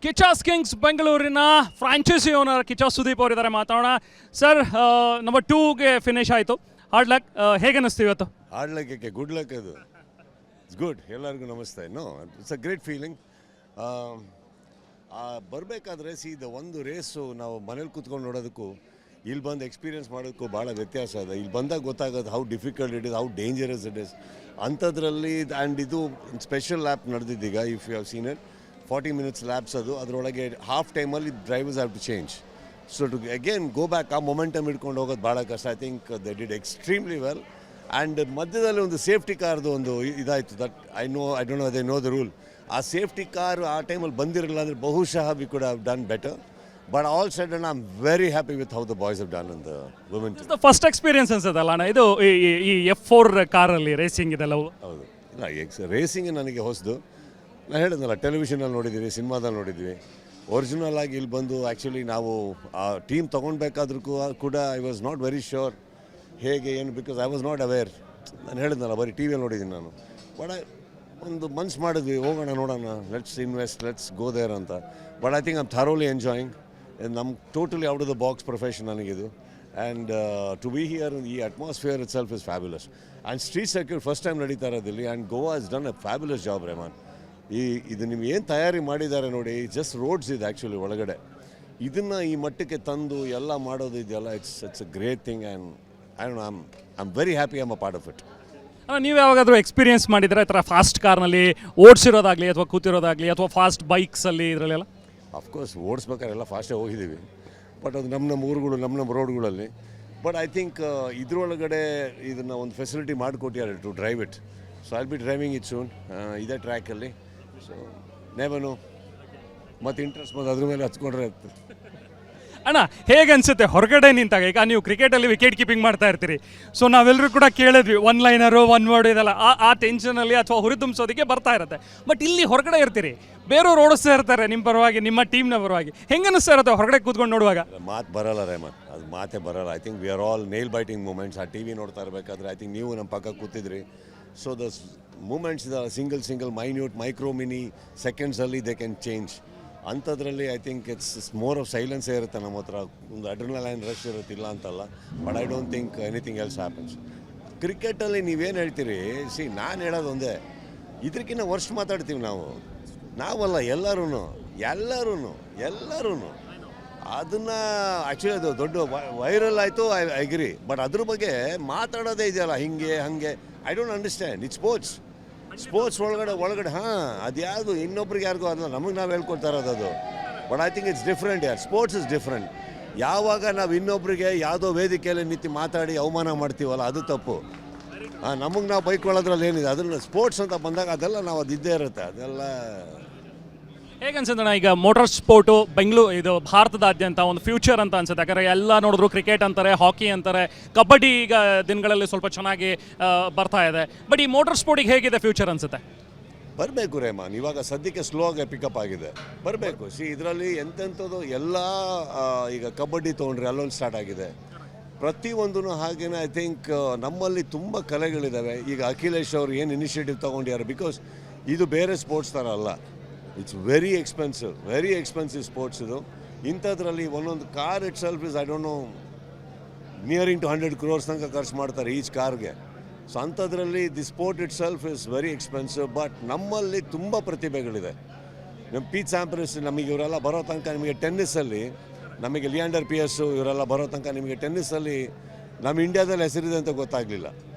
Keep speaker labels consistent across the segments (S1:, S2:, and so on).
S1: ಕಿಚಾಸ್ kings ಬೆಂಗಳೂರಿನ franchise owner Kichcha Sudeep ಅವರಿದ್ದಾರೆ, ಮಾತಾಡೋಣ. ಸರ್, ನಂಬರ್ 2ಗೆ ಫಿನಿಶ್ ಆಯಿತು. Hard luck. ಹೇಗೆ ಅನ್ನಿಸ್ತು ಇವತ್ತು?
S2: ಹಾರ್ಡ್ ಲಕ್ಕಕ್ಕೆ ಗುಡ್ ಲಕ್. ಅದು ಇಟ್ಸ್ ಗುಡ್. ಎಲ್ಲರಿಗೂ ನಮಸ್ತೆ. It's a great feeling. ಬರಬೇಕಾದ್ರೆ ಒಂದು ರೇಸು ನಾವು ಮನೇಲಿ ಕೂತ್ಕೊಂಡು ನೋಡೋದಕ್ಕೂ ಇಲ್ಲಿ ಬಂದು ಎಕ್ಸ್ಪೀರಿಯನ್ಸ್ ಮಾಡೋದಕ್ಕೂ ಭಾಳ ವ್ಯತ್ಯಾಸ ಇದೆ. ಇಲ್ಲಿ ಬಂದಾಗ ಗೊತ್ತಾಗೋದು how difficult it is, how dangerous it is ಅಂಥದ್ರಲ್ಲಿ. ಆ್ಯಂಡ್ ಇದು ಸ್ಪೆಷಲ್ ಲ್ಯಾಪ್ ನಡೆದಿದ್ದೀಗ, if you have seen it, 40 minutes laps. ಅದರೊಳಗೆ ಹಾಫ್ ಟೈಮಲ್ಲಿ drivers have to change. So to again go back, ಆ ಮೊಮೆಂಟಮ್ ಹಿಡ್ಕೊಂಡು ಹೋಗೋದು ಭಾಳ ಕಷ್ಟ. I think they did extremely well. And ಮಧ್ಯದಲ್ಲಿ ಒಂದು ಸೇಫ್ಟಿ ಕಾರ್ದು ಒಂದು ಇದಾಯಿತು. That I don't know, they know the rule. ಆ ಸೇಫ್ಟಿ ಕಾರ್ ಆ ಟೈಮಲ್ಲಿ ಬಂದಿರಲಿಲ್ಲ ಅಂದರೆ ಬಹುಶಃ we could have done better. But all side I am very happy with how the boys have done in the women.
S1: First experience ಅನ್ಸುತ್ತಲ್ಲ ಅಣ್ಣ ಇದು, ಈ F4 ಕಾರಲ್ಲಿ ರೇಸಿಂಗ್ ಇದೆಲ್ಲ?
S2: ಹೌದು. ಇಲ್ಲ, ರೇಸಿಂಗ್ ನನಗೆ ಹೊಸದು. ನಾನು ಹೇಳಿದ್ನಲ್ಲ, ಟೆಲಿವಿಷನಲ್ಲಿ ನೋಡಿದ್ದೀವಿ, ಸಿನಿಮಾದಲ್ಲಿ ನೋಡಿದ್ವಿ. ಒರಿಜಿನಲ್ ಆಗಿ ಇಲ್ಲಿ ಬಂದು ಆ್ಯಕ್ಚುಲಿ ನಾವು ಆ ಟೀಮ್ ತೊಗೊಳ್ಬೇಕಾದ್ರೂ ಕೂಡ I was not very sure ಹೇಗೆ ಏನು, because I was not aware. ನಾನು ಹೇಳಿದ್ನಲ್ಲ, ಬರೀ ಟಿ ವಿಯಲ್ಲಿ ನೋಡಿದ್ದೀನಿ ನಾನು. ಬಟ್ ಒಂದು ಮನ್ಸು ಮಾಡಿದ್ವಿ, ಹೋಗೋಣ ನೋಡೋಣ, let's invest, let's go there ಅಂತ. But I think I'm thoroughly enjoying. ನಮ್ಮ totally out of the box profession ನನಗಿದು. ಆ್ಯಂಡ್ ಟು ಬಿ ಹಿಯರ್, ಈ atmosphere itself is fabulous. And street circuit first time ನಡೀತಾ ಇರೋದಿಲ್ಲಿ. And Goa is done a fabulous job, Rehman. ಇದು ನಿಮ್ಗೆ ಏನು ತಯಾರಿ ಮಾಡಿದ್ದಾರೆ ನೋಡಿ, ಜಸ್ಟ್ ರೋಡ್ಸ್ ಇದೆ ಆ್ಯಕ್ಚುಲಿ ಒಳಗಡೆ. ಇದನ್ನು ಈ ಮಟ್ಟಕ್ಕೆ ತಂದು ಎಲ್ಲ ಮಾಡೋದು ಇದೆಯಲ್ಲ, it's a great thing. And I am very happy, I am a part of it.
S1: ನೀವು ಯಾವಾಗಾದರೂ ಎಕ್ಸ್ಪೀರಿಯನ್ಸ್ ಮಾಡಿದರೆ ಈ ಥರ ಫಾಸ್ಟ್ ಕಾರ್ನಲ್ಲಿ ಓಡಿಸಿರೋದಾಗಲಿ ಅಥವಾ ಕೂತಿರೋದಾಗಲಿ ಅಥವಾ ಫಾಸ್ಟ್ ಬೈಕ್ಸಲ್ಲಿ ಇದರಲ್ಲೆಲ್ಲ?
S2: ಅಫ್ಕೋರ್ಸ್ ಓಡಿಸ್ಬೇಕಾದ್ರೆ ಎಲ್ಲ ಫಾಸ್ಟಾಗಿ ಹೋಗಿದ್ದೀವಿ. ಬಟ್ ಅದು ನಮ್ಮ ಊರುಗಳು, ನಮ್ಮ ರೋಡ್ಗಳಲ್ಲಿ. ಬಟ್ ಐ ಥಿಂಕ್ ಇದರೊಳಗಡೆ ಇದನ್ನು ಒಂದು ಫೆಸಿಲಿಟಿ ಮಾಡಿಕೊಟ್ಟಿದ್ದಾರೆ to drive it. So I'll be driving it soon, ಇದೇ ಟ್ರ್ಯಾಕಲ್ಲಿ. ಸೊ ನೇವನು ಮತ್ತು ಇಂಟ್ರೆಸ್ಟ್ ಬಂದು ಅದ್ರ ಮೇಲೆ ಹಚ್ಕೊಂಡ್ರೆ ಆಗ್ತದೆ.
S1: ಅಣ್ಣ, ಹೇಗೆ ಅನಿಸುತ್ತೆ ಹೊರಗಡೆ ನಿಂತಾಗ? ಈಗ ನೀವು ಕ್ರಿಕೆಟಲ್ಲಿ ವಿಕೆಟ್ ಕೀಪಿಂಗ್ ಮಾಡ್ತಾ ಇರ್ತೀರಿ. ಸೊ ನಾವೆಲ್ಲರೂ ಕೂಡ ಕೇಳಿದ್ವಿ, 1 ಲೈನರು 1 ವರ್ಡ್ ಇದೆಲ್ಲ, ಆ ಟೆನ್ಷನಲ್ಲಿ ಅಥವಾ ಹುರಿದುಂಬಿಸೋದಕ್ಕೆ ಬರ್ತಾ ಇರುತ್ತೆ. ಬಟ್ ಇಲ್ಲಿ ಹೊರಗಡೆ ಇರ್ತೀರಿ, ಬೇರೆಯವ್ರು ಓಡಿಸ್ತಾ ಇರ್ತಾರೆ ನಿಮ್ಮ ಪರವಾಗಿ, ನಿಮ್ಮ ಟೀಮ್ನ ಪರವಾಗಿ. ಹೆಂಗೆ ಅನಿಸ್ತಾ ಇರುತ್ತೆ ಹೊರಗಡೆ ಕೂತ್ಕೊಂಡು ನೋಡುವಾಗ?
S2: ಮಾತು ಬರಲ್ಲ ರೆಹಮಾನ್, ಅದು ಮಾತೇ ಬರಲ್ಲ. I think we are all nail biting moments. ಆ ಟಿ ವಿ ನೋಡ್ತಾ ಇರಬೇಕಾದ್ರೆ ಐ ಥಿಂಕ್ ನೀವು ನಮ್ಮ ಪಕ್ಕ ಕೂತಿದ್ರಿ. So the moments the single minute micro mini ಸೆಕೆಂಡ್ಸಲ್ಲಿ ದೇ ಕ್ಯಾನ್ ಚೇಂಜ್. ಅಂಥದ್ರಲ್ಲಿ I think it's more of ಸೈಲೆನ್ಸೇ ಇರುತ್ತೆ ನಮ್ಮ ಹತ್ರ. ಒಂದು ಅಡ್ರಿನಲೈನ್ ರಶ್ ಇರುತ್ತಿಲ್ಲ ಅಂತಲ್ಲ. But I don't think anything else happens. ಕ್ರಿಕೆಟಲ್ಲಿ ನೀವೇನು ಹೇಳ್ತೀರಿ, ನಾನು ಹೇಳೋದು ಒಂದೇ, ಇದಕ್ಕಿಂತ ವರ್ಷ ಮಾತಾಡ್ತೀವಿ ನಾವಲ್ಲ, ಎಲ್ಲರೂ ಅದನ್ನು ಆ್ಯಕ್ಚುಲಿ ಅದು ದೊಡ್ಡ ವೈರಲ್ ಆಯಿತು, ಐ ಅಗ್ರಿ. ಬಟ್ ಅದ್ರ ಬಗ್ಗೆ ಮಾತಾಡೋದೇ ಇದೆಯಲ್ಲ, ಹಿಂಗೆ ಹಾಗೆ. I don't understand. It's sports ಒಳಗಡೆ ಅದು ಯಾವುದು ಇನ್ನೊಬ್ರಿಗೆ ಯಾರಿಗೂ ಅದಲ್ಲ, ನಮಗೆ ನಾವು ಹೇಳ್ಕೊಳ್ತಾ ಇರೋದು ಅದು. But I think it's different. Sports is different. ಯಾವಾಗ ನಾವು ಇನ್ನೊಬ್ರಿಗೆ ಯಾವುದೋ ವೇದಿಕೆಯಲ್ಲಿ ನಿಂತು ಮಾತಾಡಿ ಅವಮಾನ ಮಾಡ್ತೀವಲ್ಲ, ಅದು ತಪ್ಪು. ನಮಗೆ ನಾವು ಬೈಕೊಳ್ಳೋದ್ರಲ್ಲಿ ಏನಿದೆ, ಅದನ್ನು ಸ್ಪೋರ್ಟ್ಸ್ ಅಂತ ಬಂದಾಗ ಅದೆಲ್ಲ ನಾವು ಅದು ಇದ್ದೇ ಇರುತ್ತೆ. ಅದೆಲ್ಲ
S1: ಹೇಗೆ ಅನ್ಸುತ್ತೆ ಈಗ ಮೋಟಾರ್ ಸ್ಪೋರ್ಟು ಬೆಂಗಳೂರು ಇದು ಭಾರತದಾದ್ಯಂತ ಒಂದು ಫ್ಯೂಚರ್ ಅಂತ ಅನ್ಸುತ್ತೆ? ಯಾಕಂದರೆ ಎಲ್ಲ ನೋಡಿದ್ರು ಕ್ರಿಕೆಟ್ ಅಂತಾರೆ, ಹಾಕಿ ಅಂತಾರೆ, ಕಬಡ್ಡಿ ಈಗ ದಿನಗಳಲ್ಲಿ ಸ್ವಲ್ಪ ಚೆನ್ನಾಗಿ ಬರ್ತಾ ಇದೆ. ಬಟ್ ಈ ಮೋಟಾರ್ ಸ್ಪೋರ್ಟಿಗೆ ಹೇಗಿದೆ ಫ್ಯೂಚರ್ ಅನ್ಸುತ್ತೆ?
S2: ಬರಬೇಕು ರೆಹಮಾನ್. ಇವಾಗ ಸದ್ಯಕ್ಕೆ ಸ್ಲೋ ಆಗಿ ಪಿಕಪ್ ಆಗಿದೆ, ಬರಬೇಕು. ಇದರಲ್ಲಿ ಎಂತೆಂಥದ್ದು ಎಲ್ಲ, ಈಗ ಕಬಡ್ಡಿ ತೊಗೊಂಡ್ರೆ ಅಲ್ಲೊಂದು ಸ್ಟಾರ್ಟ್ ಆಗಿದೆ. ಪ್ರತಿಯೊಂದೂ ಹಾಗೇನೆ. ಐ ಥಿಂಕ್ ನಮ್ಮಲ್ಲಿ ತುಂಬ ಕಲೆಗಳಿದ್ದಾವೆ. ಈಗ ಅಖಿಲೇಶ್ ಅವರು ಏನು ಇನಿಷಿಯೇಟಿವ್ ತೊಗೊಂಡಿದ್ದಾರೆ, ಬಿಕಾಸ್ ಇದು ಬೇರೆ ಸ್ಪೋರ್ಟ್ಸ್ ಥರ ಅಲ್ಲ. ಇಟ್ಸ್ ವೆರಿ ಎಕ್ಸ್ಪೆನ್ಸಿವ್ ಸ್ಪೋರ್ಟ್ಸ್ ಇದು. ಇಂಥದ್ರಲ್ಲಿ ಒಂದೊಂದು car itself is, I don't know, nearing to 100 crores ತನಕ ಖರ್ಚು ಮಾಡ್ತಾರೆ ಈಚ್ ಕಾರ್ಗೆ. ಸೊ ಅಂಥದ್ರಲ್ಲಿ the sport itself is very expensive. But ನಮ್ಮಲ್ಲಿ ತುಂಬ ಪ್ರತಿಭೆಗಳಿದೆ. ನಮ್ಮ ಪೀಟ್ ಸ್ಯಾಂಪ್ರಸ್, ನಮಗೆ ಇವರೆಲ್ಲ ಬರೋ ತನಕ, ನಿಮಗೆ ಟೆನ್ನಿಸಲ್ಲಿ ನಮಗೆ ಲಿಯಾಂಡರ್ PS ಇವರೆಲ್ಲ ಬರೋ ತನಕ ನಿಮಗೆ ಟೆನ್ನಿಸಲ್ಲಿ ನಮ್ಮ ಇಂಡಿಯಾದಲ್ಲಿ ಹೆಸರಿದೆ ಅಂತ ಗೊತ್ತಾಗಲಿಲ್ಲ.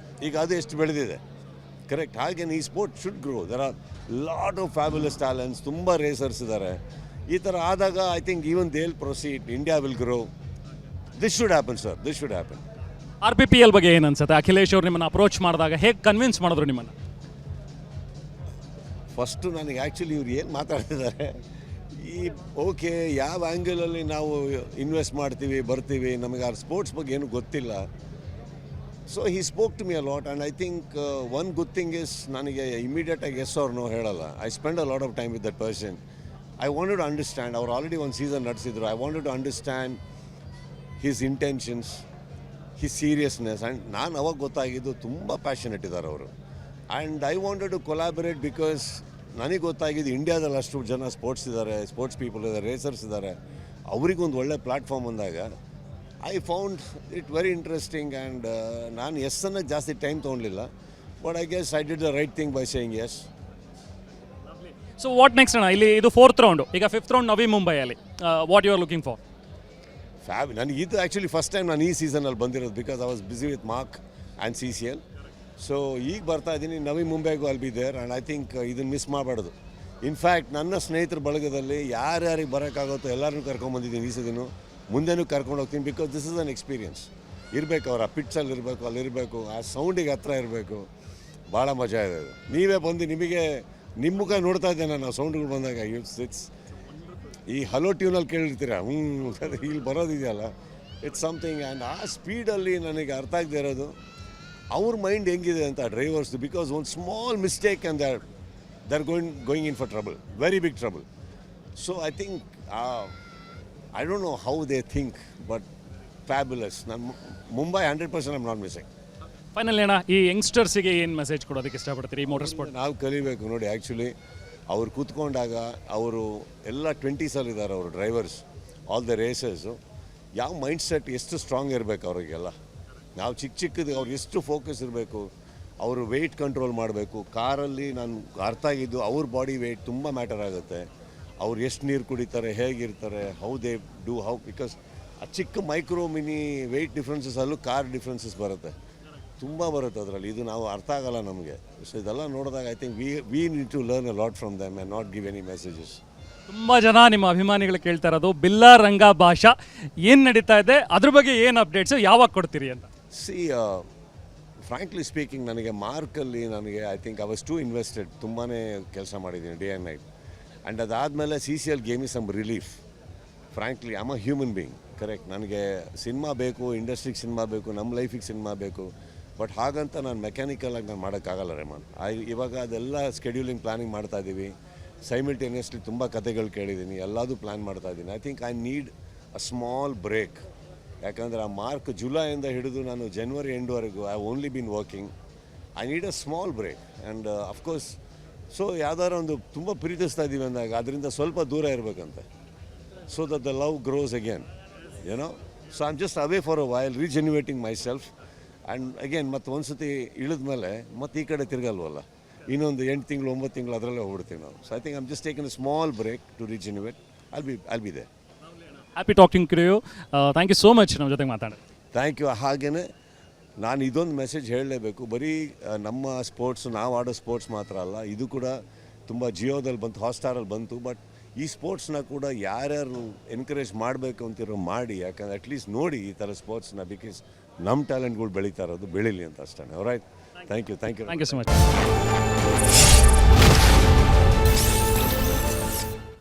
S2: ಈಗ ಅದು ಎಷ್ಟು ಬೆಳೆದಿದೆ, ಕರೆಕ್ಟ್. ಹಾಗೇನು ಈ sport should grow. There are lot of fabulous talents, ತುಂಬ ರೇಸರ್ಸ್ ಇದ್ದಾರೆ. ಈ ಥರ ಆದಾಗ I think even they will proceed, India will grow. This should happen sir, this should happen.
S1: RPPL ಬಗ್ಗೆ ಏನು ಅನ್ಸುತ್ತೆ? ಅಖಿಲೇಶ್ ಅವರು ನಿಮ್ಮನ್ನು ಅಪ್ರೋಚ್ ಮಾಡಿದಾಗ ಹೇಗೆ ಕನ್ವಿನ್ಸ್ ಮಾಡಿದ್ರು ನಿಮ್ಮನ್ನು?
S2: ಫಸ್ಟು ನನಗೆ ಆ್ಯಕ್ಚುಲಿ ಇವ್ರು ಏನು ಮಾತಾಡ್ತಿದ್ದಾರೆ, ಓಕೆ ಯಾವ ಆ್ಯಂಗಲಲ್ಲಿ ನಾವು ಇನ್ವೆಸ್ಟ್ ಮಾಡ್ತೀವಿ ಬರ್ತೀವಿ, ನಮಗೆ ಆ ಸ್ಪೋರ್ಟ್ಸ್ ಬಗ್ಗೆ ಏನೂ ಗೊತ್ತಿಲ್ಲ. So he spoke to me a lot, and I think one good thing is ನನಗೆ ಇಮಿಡಿಯೇಟಾಗಿ yes or no ಹೇಳಲ್ಲ. I spend a lot of time with that person. I wanted to understand. ಅವ್ರು already ಒಂದು season ನಡೆಸಿದ್ರು. I wanted to understand his intentions, his seriousness, and ನಾನು ಅವಾಗ ಗೊತ್ತಾಗಿದ್ದು ತುಂಬ ಪ್ಯಾಷನೆಟ್ ಇದ್ದಾರೆ ಅವರು. And I wanted to collaborate, because ನನಗೆ ಗೊತ್ತಾಗಿದೆ ಇಂಡಿಯಾದಲ್ಲಿ ಅಷ್ಟು ಜನ ಸ್ಪೋರ್ಟ್ಸ್ ಇದ್ದಾರೆ, ಸ್ಪೋರ್ಟ್ಸ್ ಪೀಪಲ್ ಇದ್ದಾರೆ, ರೇಸರ್ಸ್ ಇದ್ದಾರೆ, ಅವರಿಗೊಂದು ಒಳ್ಳೆ ಪ್ಲ್ಯಾಟ್ಫಾರ್ಮ್ ಅಂದಾಗ I found it very interesting. And ನಾನು ಅನ್ನೋಕ್ಕೆ ಜಾಸ್ತಿ ಟೈಮ್ ತೊಗೊಳ್ಲಿಲ್ಲ, but I guess I did the right thing by saying yes.
S1: So what next ಅಣ್ಣ? ಇಲ್ಲಿ ಇದು 4th ರೌಂಡು, ಈಗ 5th ರೌಂಡ್ ನವಿ ಮುಂಬೈಯಲ್ಲಿ. What you are looking for?
S2: ನನಗೆ ಇದು ಆ್ಯಕ್ಚುಲಿ ಫಸ್ಟ್ ಟೈಮ್ ನಾನು ಈ ಸೀಸನಲ್ಲಿ ಬಂದಿರೋದು, because I was busy with Mark and CCL. So ಈಗ ಬರ್ತಾ ಇದ್ದೀನಿ ನವಿ ಮುಂಬೈಗೂ ಅಲ್ಲಿ be there, and I think ಇದನ್ನು ಮಿಸ್ ಮಾಡಬಾರ್ದು. ಇನ್ಫ್ಯಾಕ್ಟ್ ನನ್ನ ಸ್ನೇಹಿತರ ಬಳಗದಲ್ಲಿ ಯಾರ್ಯಾರಿಗೆ ಬರೋಕ್ಕಾಗುತ್ತೋ ಎಲ್ಲರನ್ನೂ ಕರ್ಕೊಂಬಂದಿದ್ದೀನಿ ಈ ಸದಿನೂ, ಮುಂದೆನೂ ಕರ್ಕೊಂಡು ಹೋಗ್ತೀನಿ. Because this is an experience. ಇರಬೇಕು, ಅವ್ರು ಆ ಪಿಟ್ಸಲ್ಲಿ ಇರಬೇಕು, ಅಲ್ಲಿರಬೇಕು, ಆ ಸೌಂಡಿಗೆ ಹತ್ರ ಇರಬೇಕು, ಭಾಳ ಮಜಾ ಇದೆ ಅದು. ನೀವೇ ಬಂದು ನಿಮಗೆ ನಿಮ್ಮ ಮುಖ ನೋಡ್ತಾ ಇದ್ದೆ ನಾನು ಸೌಂಡ್ಗಳು ಬಂದಾಗ. ಇಟ್ಸ್ ಈ ಹಲೋ ಟ್ಯೂನಲ್ಲಿ ಕೇಳಿರ್ತೀರ, ಇಲ್ಲಿ ಬರೋದಿದೆಯಲ್ಲ, ಇಟ್ಸ್ ಸಮಥಿಂಗ್. ಆ್ಯಂಡ್ ಆ ಸ್ಪೀಡಲ್ಲಿ ನನಗೆ ಅರ್ಥ ಆಗದೆ ಇರೋದು ಅವ್ರ ಮೈಂಡ್ ಹೆಂಗಿದೆ ಅಂತ ಡ್ರೈವರ್ಸ್ದು. ಬಿಕಾಸ್ ಒಂದು small mistake and they're going in for trouble, very big trouble. So I think I don't know how they think, but fabulous. ನಾನು Mumbai 100% I am not missing.
S1: Final ಅಣ್ಣ, ಈ ಯಂಗ್ಸ್ಟರ್ಸಿಗೆ ಏನು ಮೆಸೇಜ್ ಕೊಡೋದಕ್ಕೆ ಇಷ್ಟಪಡ್ತೀರಿ ಈ ಮೋಟರ್ ಸ್ಪೋರ್ಟ್?
S2: ನಾವು ಕಲಿಬೇಕು ನೋಡಿ. ಆ್ಯಕ್ಚುಲಿ ಅವ್ರು ಕೂತ್ಕೊಂಡಾಗ ಅವರು ಎಲ್ಲ 20ಸಲ್ಲಿದ್ದಾರೆ ಅವರು ಡ್ರೈವರ್ಸ್, ಆಲ್ ದ ರೇಸರ್ಸು. ಯಾವ ಮೈಂಡ್ ಸೆಟ್ ಎಷ್ಟು ಸ್ಟ್ರಾಂಗ್ ಇರಬೇಕು ಅವರಿಗೆಲ್ಲ. ನಾವು ಚಿಕ್ಕದು ಅವ್ರು ಎಷ್ಟು ಫೋಕಸ್ ಇರಬೇಕು, ಅವರು ವೆಯ್ಟ್ ಕಂಟ್ರೋಲ್ ಮಾಡಬೇಕು. ಕಾರಲ್ಲಿ ನಾನು ಅರ್ಥ ಆಗಿದ್ದು ಅವ್ರ ಬಾಡಿ ವೆಯ್ಟ್ ತುಂಬ ಮ್ಯಾಟರ್ ಆಗುತ್ತೆ. ಅವ್ರು ಎಷ್ಟು ನೀರು ಕುಡಿತಾರೆ, ಹೇಗಿರ್ತಾರೆ, how they do how, because ಆ ಚಿಕ್ಕ ಮೈಕ್ರೋ ಮಿನಿ ವೆಯ್ಟ್ ಡಿಫ್ರೆನ್ಸಸ್ಸಲ್ಲೂ ಕಾರ್ ಡಿಫ್ರೆನ್ಸಸ್ ಬರುತ್ತೆ, ತುಂಬ ಬರುತ್ತೆ ಅದರಲ್ಲಿ. ಇದು ನಾವು ಅರ್ಥ ಆಗಲ್ಲ ನಮಗೆ. ಸೊ ಇದೆಲ್ಲ ನೋಡಿದಾಗ I think we need to learn a lot from them and not give any messages.
S1: ತುಂಬ ಜನ ನಿಮ್ಮ ಅಭಿಮಾನಿಗಳು ಕೇಳ್ತಾ ಇರೋದು ಬಿಲ್ಲ ರಂಗ ಭಾಷಾ ಏನು ನಡೀತಾ ಇದೆ, ಅದ್ರ ಬಗ್ಗೆ ಏನು ಅಪ್ಡೇಟ್ಸು ಯಾವಾಗ ಕೊಡ್ತೀರಿ ಅಂತ.
S2: ಸಿ ಫ್ರ್ಯಾಂಕ್ಲಿ ಸ್ಪೀಕಿಂಗ್, ನನಗೆ ಮಾರ್ಕಲ್ಲಿ ನನಗೆ I think I was to invested. ತುಂಬಾ ಕೆಲಸ ಮಾಡಿದ್ದೀನಿ ಡೇ ಆ್ಯಂಡ್ ನೈಟ್. ಆ್ಯಂಡ್ ಅದಾದಮೇಲೆ CCL game is some relief. Frankly I am a human being, correct. ನನಗೆ ಸಿನಿಮಾ ಬೇಕು, ಇಂಡಸ್ಟ್ರಿಗೆ ಸಿನಿಮಾ ಬೇಕು, ನಮ್ಮ ಲೈಫಿಗೆ ಸಿನಿಮಾ ಬೇಕು. ಬಟ್ ಹಾಗಂತ ನಾನು ಮೆಕ್ಯಾನಿಕಲಾಗಿ ನಾನು ಮಾಡೋಕ್ಕಾಗಲ್ಲ ರೆಮಾನ್. ಇವಾಗ ಅದೆಲ್ಲ ಸ್ಕೆಡ್ಯೂಲಿಂಗ್ ಪ್ಲ್ಯಾನಿಂಗ್ ಮಾಡ್ತಾಯಿದ್ದೀವಿ. ಸೈಮಿಲ್ಟೇನಿಯಸ್ಲಿ ತುಂಬ ಕತೆಗಳು ಕೇಳಿದ್ದೀನಿ, ಎಲ್ಲದೂ ಪ್ಲ್ಯಾನ್ ಮಾಡ್ತಾಯಿದ್ದೀನಿ. I think I need a small break. ಯಾಕಂದರೆ ಆ ಮಾರ್ಕ್ ಜುಲೈಯಿಂದ ಹಿಡಿದು ನಾನು ಜನವರಿ ಎಂಡ್ವರೆಗೂ I only been working. I need a small break. And of course so ಯಾವ್ದಾದ್ರು ಒಂದು ತುಂಬ ಪ್ರೀತಿಸ್ತಾ ಇದ್ದೀವಿ ಅಂದಾಗ ಅದರಿಂದ ಸ್ವಲ್ಪ ದೂರ ಇರಬೇಕಂತೆ. So that the love grows again, ಏನೋ. So I am just away for a while, rejuvenating myself. And again ಮತ್ತೆ ಒಂದು ಸತಿ ಇಳಿದ ಮೇಲೆ ಮತ್ತೆ ಈ ಕಡೆ ತಿರ್ಗಲ್ವಲ್ಲ, ಇನ್ನೊಂದು 8 ತಿಂಗಳು 9 ತಿಂಗಳು ಅದರಲ್ಲೇ ಹೋಗ್ಬಿಡ್ತೀವಿ ನಾವು. So I think I am just taken a small break to rejuvenate. I'll be there.
S1: Happy talking to you. Thank you so much ನಮ್ಮ ಜೊತೆಗೆ ಮಾತಾಡೋದು.
S2: Thank you. ಹಾಗೆಯೇ ನಾನು ಇದೊಂದು ಮೆಸೇಜ್ ಹೇಳಲೇಬೇಕು. ಬರೀ ನಮ್ಮ ಸ್ಪೋರ್ಟ್ಸ್, ನಾವು ಆಡೋ ಸ್ಪೋರ್ಟ್ಸ್ ಮಾತ್ರ ಅಲ್ಲ, ಇದು ಕೂಡ ತುಂಬ ಜಿಯೋದಲ್ಲಿ ಬಂತು, ಹಾಟ್ಸ್ಟಾರಲ್ಲಿ ಬಂತು. ಬಟ್ ಈ ಸ್ಪೋರ್ಟ್ಸ್ನ ಕೂಡ ಯಾರ್ಯಾರು ಎನ್ಕರೇಜ್ ಮಾಡಬೇಕು ಅಂತಿರೋ ಮಾಡಿ. ಯಾಕಂದರೆ ಅಟ್ಲೀಸ್ಟ್ ನೋಡಿ ಈ ಥರ ಸ್ಪೋರ್ಟ್ಸ್ನ, ಬಿಕಾಸ್ ನಮ್ಮ ಟ್ಯಾಲೆಂಟ್ಗಳು ಬೆಳೀತಾ ಇರೋದು ಬೆಳೀಲಿ ಅಂತ ಅಷ್ಟೇ. Right. Thank you so much.